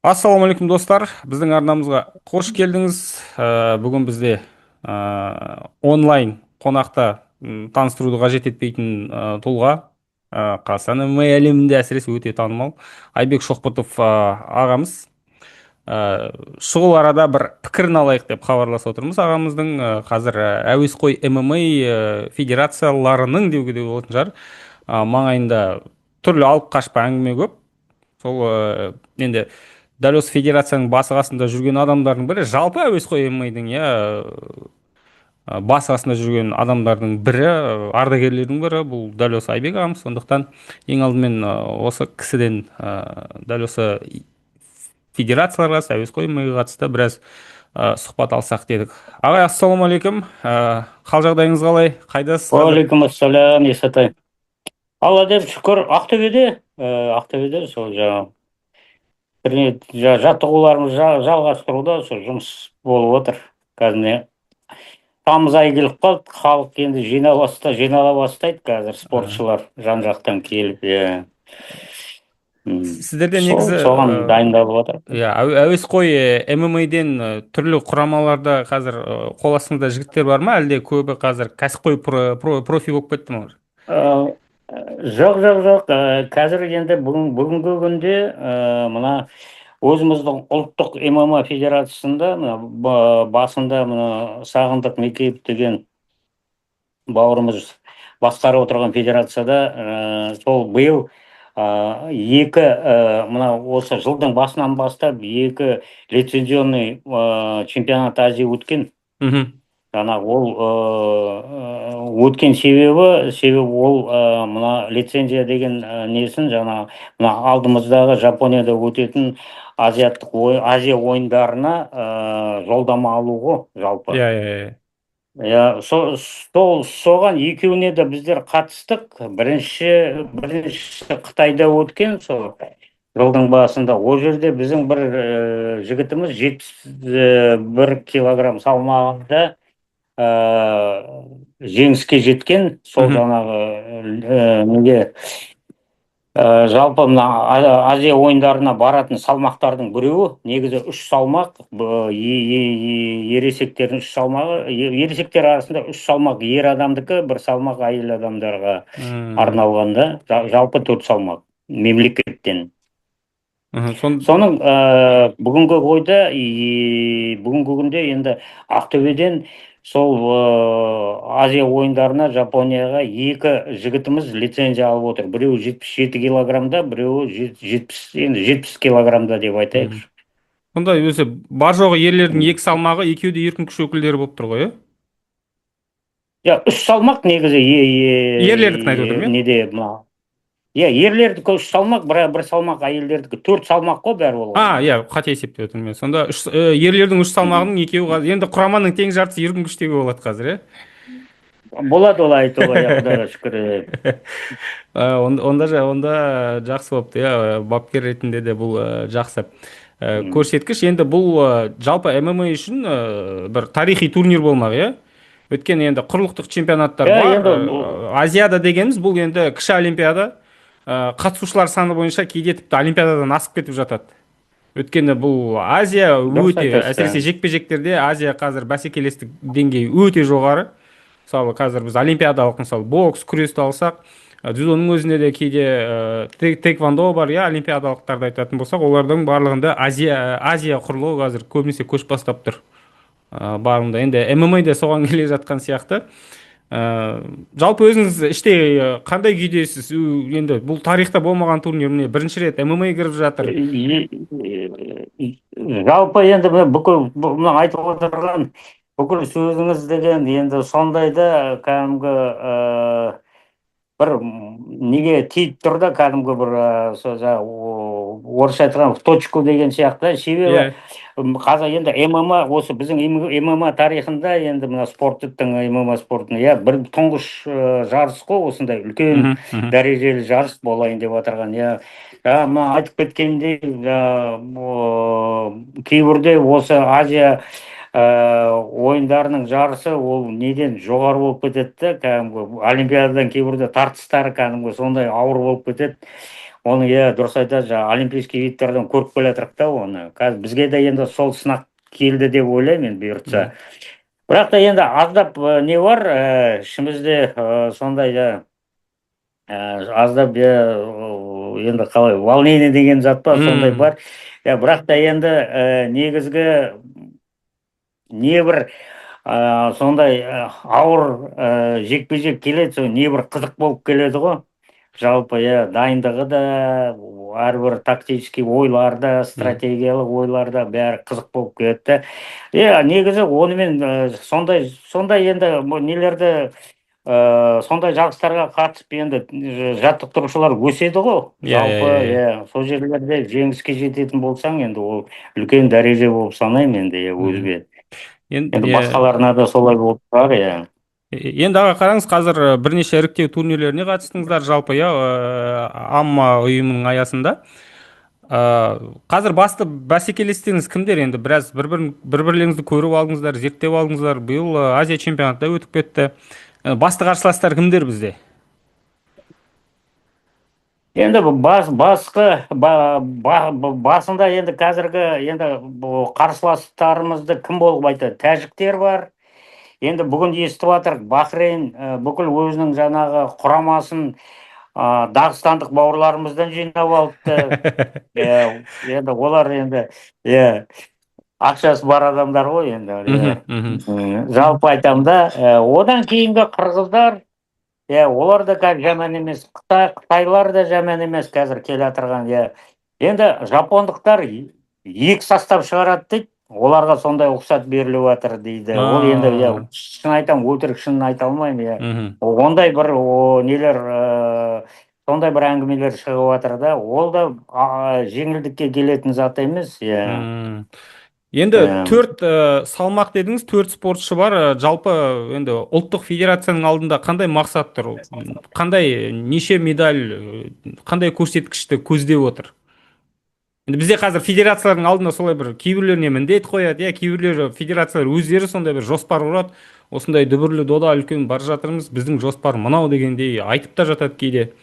Ассалаумағалейкум достар, біздің арнамызға қош келдіңіз. Бүгін бізде онлайн қонақта таныстыруды қажет етпейтін тұлға, Қазақстан ММА әлемінде әсіресе өте танымал Айбек Шоқбұтов ағамыз. Шұғыл арада бір пікірін алайық деп хабарласып отырмыз ағамыздың. Қазір әуесқой ММА федерацияларының деуге де болатын шығар, маңайында түрлі алып қашпа әңгіме көп. Сол енді дәл осы федерацияның басы қасында жүрген адамдардың бірі, жалпы әуесқой ММА-дің басы қасында жүрген адамдардың бірі, ардагерлердің бірі бұл дәл осы Айбек ағамыз. Сондықтан ең алдымен осы кісіден дәл осы федерацияларға, әуесқой ММА-ға қатысты біраз сұхбат алсақ дедік. Ағай, ассалаумағалейкум. Қал жағдайыңыз қалай? Қайдасыз қазір? Уағалейкум ассалам, Есатай. Алла деп шүкір, Ақтөбеде сол жаттығуларымыз жалғастыруда, сол жұмыс болып отыр. Қазір тамыз айы келіп қалды, халық енді жинала бастайды қазір, спортшылар жан-жақтан келіп. Сіздерде негізі Соған дайындалып отыр. әуесқой ММА-ден түрлі құрамаларда қазір қол астыңызда жігіттер бар ма, әлде көбі қазір кәсіпқой профи болып кетті ме? Жоқ. Қазір енді бүгінгі күнде мына өзіміздің ұлттық ММА федерациясында басында мына Сағындық Мекеев деген бауырымыз басқарып отырған федерацияда сол биыл екі мына осы жылдың басынан бастап екі лицензионный чемпионат Азия өткен. Ол өткен себебі ол мына лицензия деген несін мына алдымыздағы Жапонияда өтетін Азия ойындарына жолдама алуға жалпы. Соған екеуіне де біздер қатыстық. Бірінші Қытайда өткен, сол жылдың басында. Ол жерде біздің бір жігітіміз 71 килограмм салмағында жеңіске жеткен. Сол жалпы мына Азия ойындарына баратын салмақтардың біреуі, негізі 3 салмақ, ересектердің 3 салмағы, ересектер арасында 3 салмақ ер адамдікі, 1 салмақ әйел адамдарға арналғанда, жалпы 4 салмақ мемлекеттен. Соның бүгінгі күнде енді Ақтөбеден сол Азия ойындарына Жапонияға екі жігітіміз лицензия алып отыр. Біреуі 77 килограммда, біреуі 70 килограммда деп айтайық. Сонда өзі бар жоғы ерлердің 2 салмағы, екеуі де еркін күш өкілдері болып тұр ғой, иә? 3 салмақ негізі ерлердікін айтып отырмын, неде мына. Ерлердікі 3 салмақ, бір салмақ әйелдердікі 4 салмақ қой бәрі болған. Қате есептеп отырмын. Сонда ерлердің 3 салмағының екеуі, енді құраманың тең жартысы еркін күштегі болады қазір, Болады олай, Құдайға шүкір. Онда жақсы болыпты, бапкер ретінде де бұл жақсы көрсеткіш. Енді бұл жалпы ММА үшін бір тарихи турнир болмақ, Өткен енді құрлықтық чемпионаттар бар. Азияда дегеніміз бұл енді кіші олимпиада. Қатысушылар саны бойынша кейде тіпті олимпиададан асып кетіп жатады. Өткені бұл Азия өте, әсіресе жекпе-жектерде Азия қазір бәсекелестік деңгейі өте жоғары. Мысалы, қазір біз олимпиадалық, мысалы, бокс, күресті алсақ, дзюдоның өзінде де кейде тэквондо бар, олимпиадалықтарды айтатын болсақ, олардың барлығында Азия құрлығы қазір көбінесе көш бастап тұр. Барында енді ММА да соған келе жатқан сияқты. Жалпы өзіңіз іште қандай күйдесіз? Енді бұл тарихта болмаған турнир, міне бірінші рет ММА кіріп жатыр. Жалпы енді бұны айтып отырған бүкіл сөзіңіз деген енді сондайда кәдімгі бір неге тиіп тұр да, кәдімгі бір орысша айтқан в точку деген сияқты. Себебі қазір енді ММА, осы біздің ММА тарихында енді мына спорттың, ММА спортының бір тұңғыш жарыс қой, осындай үлкен дәрежелі жарыс болайын деп отырған. Айтып кеткендей, кейбірде осы Азия ойындарының жарысы ол неден жоғары болып кетеді, кәдімгі олимпиададан кейбірде тартыстары кәдімгі сондай ауыр болып кетеді. оны дұрыс айтады, жаңағы олимпийский видтерден көріп келе жатырық та оны. Қазір бізге де енді сол сынақ келді деп ойлаймын енді бұйыртса. Бірақ та енді аздап не бар, ішімізде сондай аздап енді қалай волнение деген зат па, сондай бар. Бірақ та енді негізгі небір сондай ауыр жекпе-жек келеді, сол небір қызық болып келеді ғой. Жалпы дайындығы да, әрбір тактический ойлар да, стратегиялық ойлар да бәрі қызық болып келеді. Негізі онымен сондай енді нелерді, сондай жарыстарға қатысып енді жаттықтырушылар өседі ғой. Жалпы сол жерлерде жеңіске жететін болсаң, енді ол үлкен дәреже болып санаймын енді өзіме. Енді басқаларына да солай болып тұрар. Енді аға қараңыз, қазір бірнеше іріктеу турнирлеріне қатыстыңыздар жалпы АММА ұйымының аясында. Қазір басты бәсекелестеріңіз кімдер? Енді біраз бір-бірлеріңізді көріп алдыңыздар, зерттеп алдыңыздар. Биыл Азия чемпионатында өтіп кетті. Басты қарсыластар кімдер бізде? Енді басында енді қазіргі енді қарсыластарымызды кім болып айтады? Тәжіктер бар. Енді бүгін естіп жатырық, Бахрейн бүкіл өзінің жаңағы құрамасын дағыстандық бауырларымыздан жинап алыпты. Енді олар енді ақшасы бар адамдар ғой енді. Жалпы айтамын да, одан кейінгі қырғыздар, олар да қазір жаман емес. Қытайлар да жаман емес қазір келе жатырған. Енді жапондықтар 2 состав шығарады дейді. Оларға сондай ұқсат беріліп жатыр дейді. Ол енді шын айтам, өтірік шынын айта алмаймын. Ондай бір нелер, сондай бір әңгімелер шығып жатыр да. Ол да жеңілдікке келетін зат емес. Енді 4 салмақ дедіңіз, 4 спортшы бар. Жалпы енді ұлттық федерацияның алдында қандай мақсат тұр? Қандай неше медаль, қандай көрсеткішті көздеп отыр? Енді бізде қазір федерациялардың алдында солай бір кейбіреулеріне міндет қояды, кейбіреулер федерациялар өздері сондай бір жоспар құрады. Осындай дүбірлі дода үлкен бар жатырмыз, біздің жоспар мынау дегендей айтып та жатады кейде.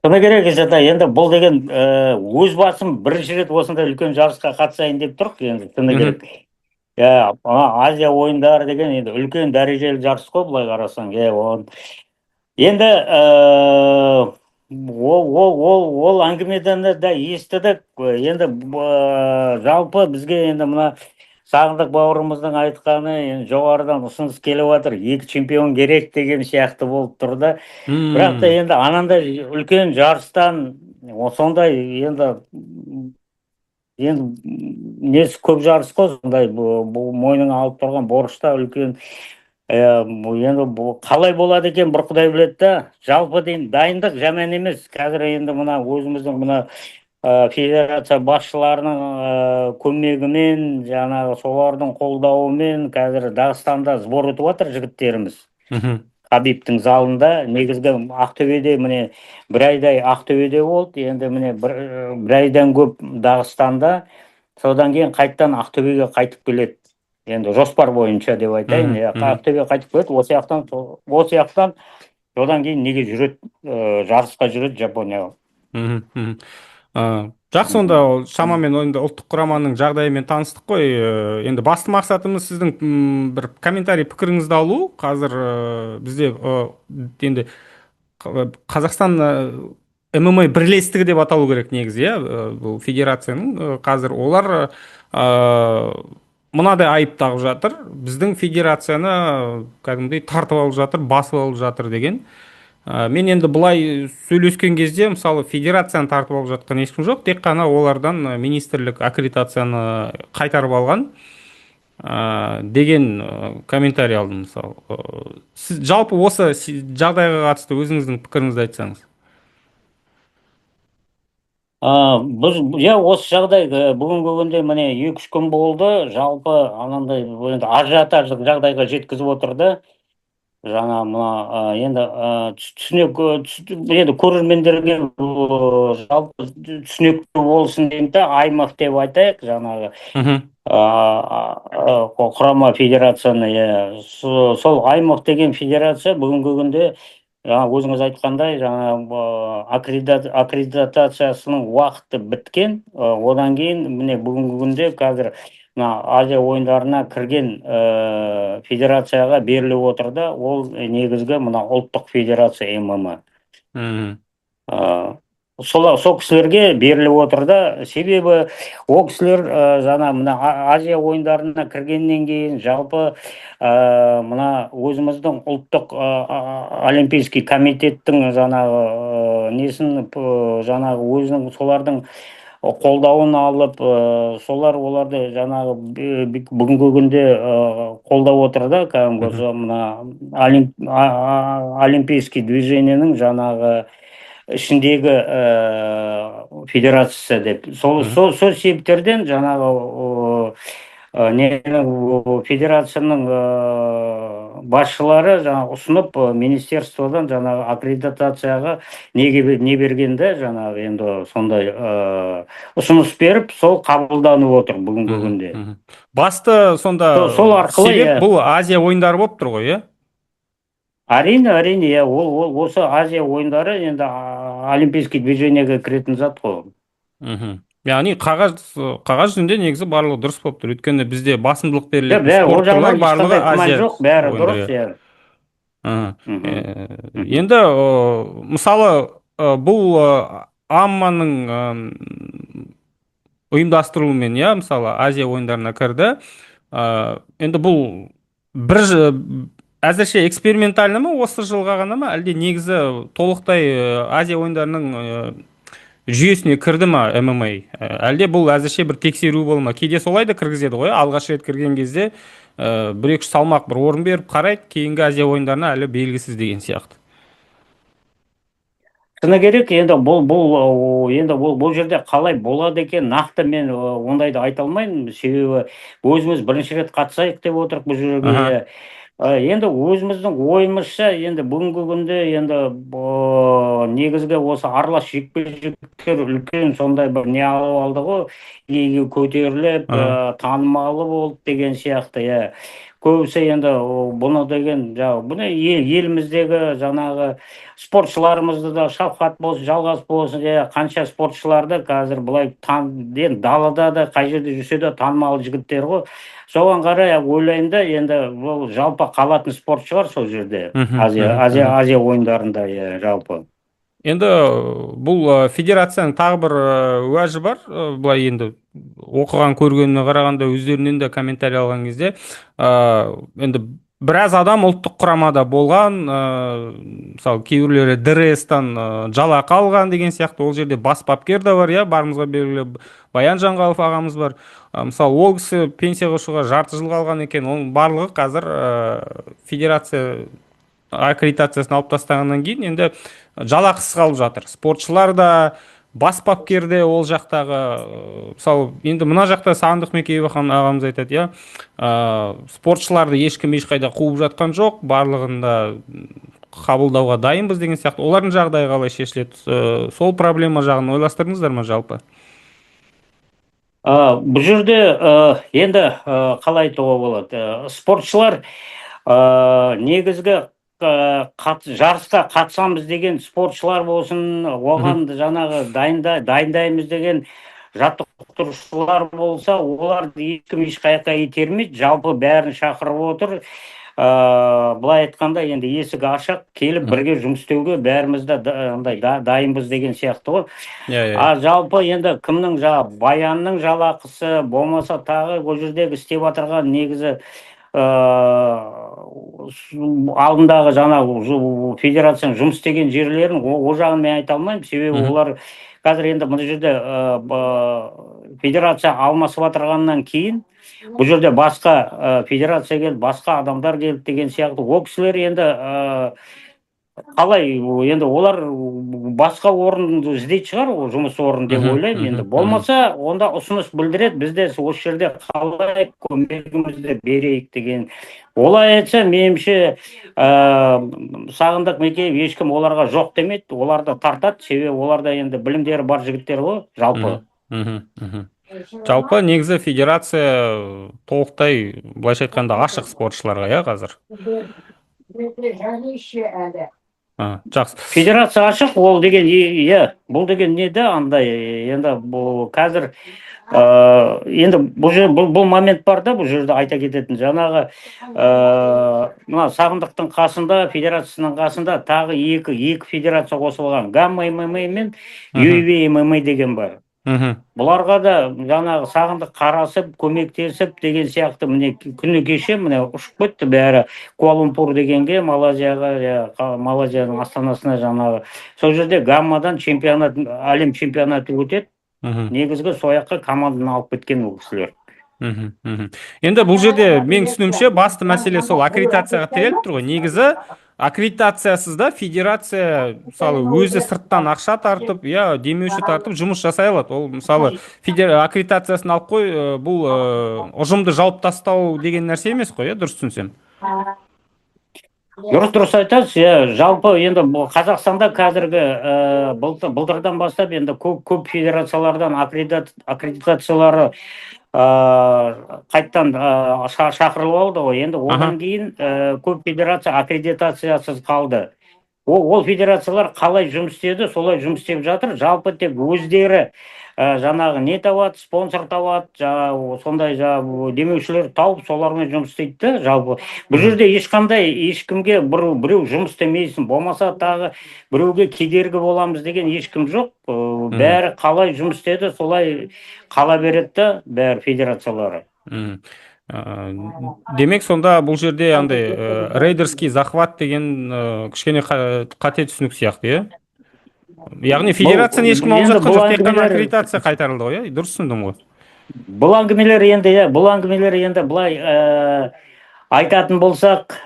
Соны керек енді бұл деген өз басым бірінші рет осындай үлкен жарысқа қатысайын деп тұрық, енді соны керек. Азия ойындары деген енді үлкен дәрежелі жарыс қой, былай қарасаң. Енді ол әңгімеден де естідік. Енді жалпы бізге енді мына Сағындық бауырымыздың айтқаны, жоғарыдан ұсыныс келіп жатыр, 2 чемпион керек деген сияқты болып тұрды. Бірақ та енді анандай үлкен жарыстан, сондай енді несі көп жарыс қой, сондай мойныңа алып тұрған борышта үлкен. Енді қалай болады екен, бір Құдай біледі да. Жалпы дайындық жаман емес. Қазір енді мына өзіміздің мына федерация басшыларының көмегімен, жаңағы солардың қолдауымен қазір Дағыстанда сбор өтіп жатыр жігіттеріміз. Хабибтің залында. Негізгі Ақтөбеде, міне бір айдай Ақтөбеде болды. Енді міне бір айдан көп Дағыстанда. Содан кейін қайттан Ақтөбеге қайтып келеді. Енді жоспар бойынша деп айтайын. Ақтөбеге қайтып келеді. Осы яқтан содан кейін неге жүреді, жарысқа жүреді Жапонияға. Жақсы, онда шамамен ұлттық құраманың жағдайымен таныстық қой. Енді басты мақсатымыз сіздің бір комментарий пікіріңізді алу. Қазір бізде енді Қазақстан ММА бірлестігі деп аталу керек негізі, бұл федерацияның. Қазір олар мынадай айып тағып жатыр. Біздің федерацияны кәдімгідей тартып алып жатыр, басып алып жатыр деген. Мен енді бұлай сөйлескен кезде, мысалы, федерацияны тартып алып жатқан ешкім жоқ, тек қана олардан министрлік аккредитацияны қайтарып алған деген комментарий алдым, мысалы. Сіз жалпы осы жағдайға қатысты өзіңіздің пікіріңізді айтсаңыз. Осы жағдай бүгінгі күнде міне 2-3 күн болды, жалпы анандай ажиотаждық жағдайға жеткізіп отырды. Жаңа мына енді енді көрермендерге жалпы түсінікті болсын деймін да, аймақ деп айтайық, жаңағы құрама федерацияны. Сол аймақ деген федерация бүгінгі күнде жаңа өзіңіз айтқандай жаңа аккредитациясының уақыты біткен. Одан кейін міне бүгінгі күнде қазір мына Азия ойындарына кірген федерацияға беріліп отыр да, ол негізгі мына ұлттық федерация ММА. Мгм. Сол кісілерге беріліп отыр да, себебі ол кісілер жаңа мына Азия ойындарына кіргеннен кейін жалпы мына өзіміздің ұлттық олимпийский комитеттің жаңағы несін жаңағы өзінің солардың қолдауын алып, солар оларды жаңағы бүгінгі күнде қолдап отыр да, кәдімгі мына олимпийский движениенің жаңағы ішіндегі федерация деп. Сол себептерден жаңағы федерацияның басшылары жаңағы ұсынып министерстводан жаңағы аккредитацияға не бергенде жаңағы енді сондай ұсыныс беріп, сол қабылданып отыр бүгінгі күнде. Басты сонда сол арқылы себеп бұл Азия ойындары болып тұр ғой, иә? Әрине, иә, ол осы Азия ойындары енді олимпийский движениеге кіретін зат қой. Яғни қағаз жүзінде негізі барлығы дұрыс болып тұр. Өйткені бізде басымдылық берілетін Ол спорт түрлері жағынан барлығы ешқандай күмән Азия жоқ, бәрі дұрыс, ойындары. иә. Енді мысалы бұл АММАның ұйымдастыруымен, иә, мысалы Азия ойындарына кірді. Енді бұл әзірше экспериментальны ма, осы жылға ғана ма, әлде негізі толықтай Азия ойындарының жүйесіне кірді ма ММА? Әлде бұл әзірше бір тексеру болды ма? Кейде солай да кіргізеді ғой, алғаш рет кірген кезде бір-екі салмақ бір орын беріп қарайды, кейінгі Азия ойындарына әлі белгісіз деген сияқты. Шыны керек, енді бұл жерде қалай болады екен, нақты мен ондайды айта алмаймын, себебі өзіміз бірінші рет қатысайық деп отырық бұл жерге. Енді өзіміздің ойымызша, енді бүгінгі күнде енді негізгі осы аралас жекпе-жектер үлкен сондай бір не алып алды ғой, игі көтеріліп, танымалы болды деген сияқты, иә. Көбісі енді бұны деген, бұны еліміздегі жаңағы спортшыларымызды да Шавқат болсын, Жалғас болсын, қанша спортшыларды қазір бұлай далада да, қай жерде жүрсе де танымалы жігіттер ғой. Соған қарай ойлаймын да, енді бұл жалпы қалатын спорт шығар сол жерде, Азия ойындарында, жалпы. Енді бұл федерацияның тағы бір уәжі бар, былай енді оқыған көргеніне қарағанда, өздерінен де комментарий алған кезде, енді біраз адам ұлттық құрамада болған, мысалы кейбіреулері ДРС-тан жалақы алған деген сияқты, ол жерде бас бапкер да бар, иә, барымызға белгілі Баян Жанғалов ағамыз бар. Мысалы ол кісі пенсияға шығуға жарты жыл қалған екен, оның барлығы қазір федерация аккредитациясын алып тастағаннан кейін енді жалақысыз қалып жатыр. Спортшылар да, бас бапкер де ол жақтағы, мысалы енді мына жақта Сағындық Мекеева ағамыз айтады, иә, спортшыларды ешкім ешқайда қуып жатқан жоқ, барлығында қабылдауға дайынбыз деген сияқты. Олардың жағдайы қалай шешіледі? Сол проблема жағын ойластырдыңыздар ма жалпы? Бұл жерде енді қалай айтуға болады? Спортшылар негізгі жарысқа қатысамыз деген спортшылар болсын, оған жаңағы дайындаймыз деген жаттықтырушылар болса, оларды ешкім ешқайыққа итермейді, жалпы бәрін шақырып отыр. Былай айтқанда, енді есік ашық, келіп бірге жұмыс істеуге бәріміз де дайынбыз деген сияқты ғой. Жалпы енді кімнің Баянның жалақысы болмаса тағы ол жердегі істеп отырған негізі алдындағы жаңағы федерацияның жұмыс істеген жерлерін ол жағын мен айта алмаймын, себебі олар қазір енді мына жерде федерация алмасып отырғаннан кейін бұл жерде басқа федерация келді, басқа адамдар келді деген сияқты. Ол кісілер енді қалай, енді олар басқа орын іздейді шығар, жұмыс орын деп ойлаймын. Енді болмаса, онда ұсыныс білдіреді, бізде осы жерде қалай көмегімізді берейік деген. Олай айтса, меніңше Сағындық Мекеев ешкім оларға жоқ демейді, оларды тартады, себебі оларда енді білімдері бар жігіттер ғой, жалпы. Жалпы негізі федерация толықтай, былайша айтқанда, ашық спортшыларға, иә, қазір? Жақсы. Федерация ашық, ол деген иә, бұл деген не да андай енді бұл қазір енді бұл момент бар да, бұл жерде айта кететін жаңағы мына сағындықтың қасында, федерацияның қасында тағы екі федерация қосылған, гамма ММА мен UFC ММА деген бар. Бұларға да жаңағы сағындық қарасып, көмектесіп деген сияқты міне күні кеше міне ұшып кетті бәрі Куала-Лумпур дегенге, Малайзияның астанасына жаңағы. Сол жерде гаммадан чемпионат, әлем чемпионаты өтеді. Негізгі сояққа команданы алып кеткен ол кісілер. Енді бұл жерде мен түсінуімше басты мәселе сол аккредитацияға тіреліп тұр ғой. Негізі аккредитациясыз да федерация мысалы өзі сырттан ақша тартып, демеуші тартып жұмыс жасай алады. Ол мысалы аккредитациясын алып қой, бұл ұжымды жауып тастау деген нәрсе емес қой, дұрыс түсінсем. Дұрыс айтасыз, жалпы енді Қазақстанда қазіргі былтырдан бастап енді көп федерациялардан аккредитациялары қайттан шақырылып алды ғой. Енді одан кейін көп федерация аккредитациясыз қалды. Ол федерациялар қалай жұмыс істеді, солай жұмыс істеп жатыр. Жалпы тек өздері жаңағы не табады, спонсор табады, сондай демеушілер тауып солармен жұмыс істейді. Жалпы бұл жерде ешкімге біреу жұмыс істемейсін, болмаса тағы біреуге кедергі боламыз деген ешкім жоқ. Бәрі қалай жұмыс істеді, солай қала береді, бәрі федерациялары. Демек сонда бұл жерде андай рейдерский захват деген кішкене қате түсінік сияқты, яғни федерацияны ешкім алып жатқан жоқ, тек қана аккредитация қайтарылды ғой, дұрыс түсіндім ғой. Бұл әңгімелер енді былай айтатын болсақ,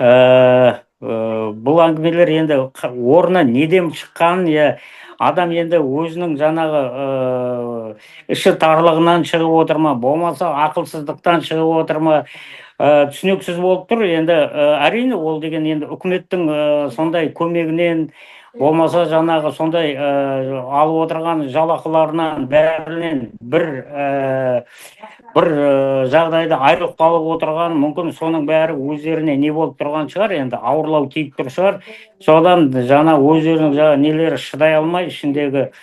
бұл әңгімелер енді орны неден шыққан, адам енді өзінің жаңағы іші тарлығынан шығып отыр ма, болмаса ақылсыздықтан шығып отыр ма, түсініксіз болып тұр. Енді әрине ол деген енді үкіметтің сондай көмегінен, болмаса жаңағы сондай алып отырған жалақыларынан бәрінен бір жағдайда айырылып қалып отырған, мүмкін соның бәрі өздеріне не болып тұрған шығар, енді ауырлау тиіп тұр шығар. Содан жаңа өздерінің нелері шыдай алмай, ішіндегі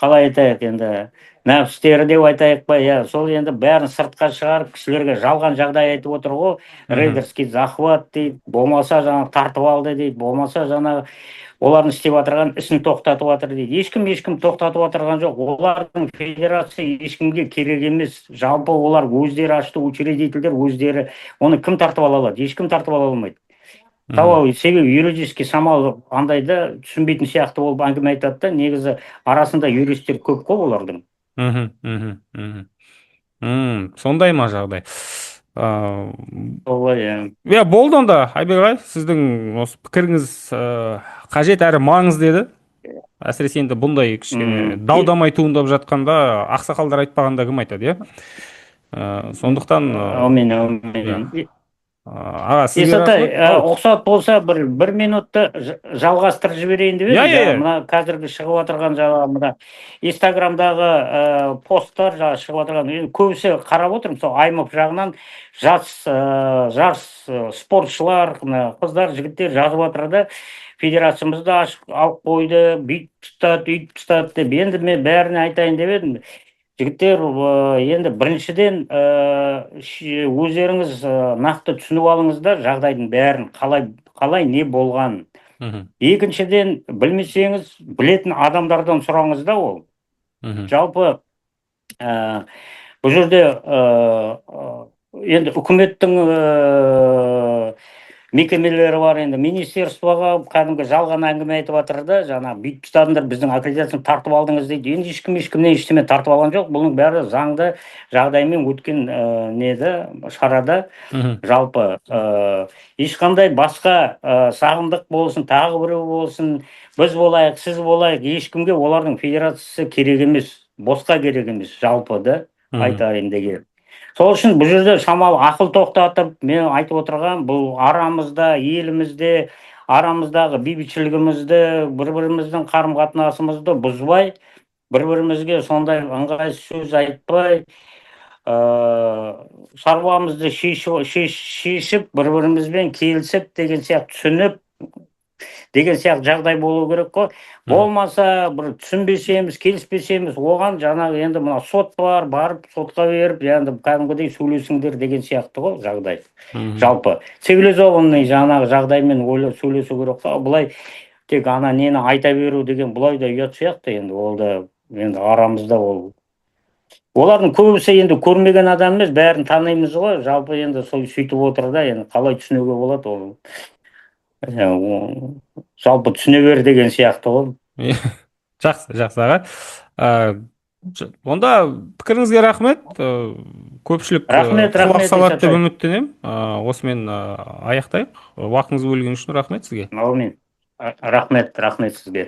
қалай айтайық енді, нәпістері деп айтайық па, сол енді бәрін сыртқа шығарып, кісілерге жалған жағдай айтып отыр ғой, рейдерский захват дейді, болмаса жаңағы тартып алды дейді, болмаса жаңағы олардың істеп отырған ісін тоқтатып отыр дейді. Ешкім тоқтатып отырған жоқ. Олардың федерация ешкімге керек емес. Жалпы олар өздері ашты, учредительдер өздері. Оны кім тартып ала алады? Ешкім тартып ала алмайды. Себебі юридический самал андайда түсінбейтін сияқты болып әңгіме айтады да, негізі арасында юристтер көп қой олардың. Сондай ма жағдай? Болды онда, Айбек ағай, сіздің осы пікіріңіз қажет әрі маңызды еді. Әсіресе енді бұндай кішкене дау-дамай туындап жатқанда ақсақалдар айтпағанда кім айтады, сондықтан Есатай, ұқсат болса бір минутты жалғастырып жіберейін деп едім. Мына қазіргі шығып отырған мына Инстаграмдағы посттар шығып отырған. Көбісі қарап отырмын, сол аймақ жағынан жас спортшылар, қыздар, жігіттер жазып жатыр да, федерациямызды ашып алып қойды, бүйтіп ұстады, үйтіп ұстады деп. Енді мен бәріне айтайын деп едім. Жігіттер, енді біріншіден өздеріңіз нақты түсініп алыңыздар жағдайдың бәрін, қалай не болған. Екіншіден, білмесеңіз, білетін адамдардан сұраңыз да ол. Жалпы бұл жерде енді үкіметтің мекемелері бар, енді министерствоға кәдімгі жалған әңгіме айтып жатыр да, жаңа бүйтіп ұстадыңдар, біздің аккредитацияны тартып алдыңыз дейді. Енді ешкімнен ештеме тартып алған жоқ. Бұның бәрі заңды жағдаймен өткен шарада. Жалпы ешқандай басқа сағындық болсын, тағы біреу болсын, біз болайық, сіз болайық, ешкімге олардың федерациясы керек емес, босқа керек емес, жалпы да айтайын деген. Сол үшін бұл жерде шамалы ақыл тоқтатып, мен айтып отырған, бұл арамызда, елімізде, арамыздағы бейбітшілігімізді, бір-біріміздің қарым-қатынасымызды бұзбай, бір-бірімізге сондай ыңғайсыз сөз айтпай, шаруамызды шешіп бір бірімізбен келісіп деген сияқты түсініп деген сияқты жағдай болу керек қой. Болмаса бір түсінбесеміз, келіспесеміз, оған жаңағы енді мына сот бар, барып сотқа беріп, енді кәдімгідей сөйлесіңдер деген сияқты ғой жағдай. Жалпы цивилизованный жаңағы жағдаймен сөйлесу керек қой. Бұлай тек ана нені айта беру деген бұлай да ұят сияқты, енді ол да енді арамызда ол. Олардың көбісі енді көрмеген адам емес, бәрін танимыз ғой. Жалпы енді сөйтіп отыр да, енді қалай түсінуге болады ол. Жалпы түсіне бер деген сияқты ғой. Жақсы аға. Онда пікіріңізге рахмет. Көпшілік құлақ салады деп үміттенемін. Осымен аяқтайық. Уақытыңызды бөлген үшін рахмет сізге. Рахмет сізге.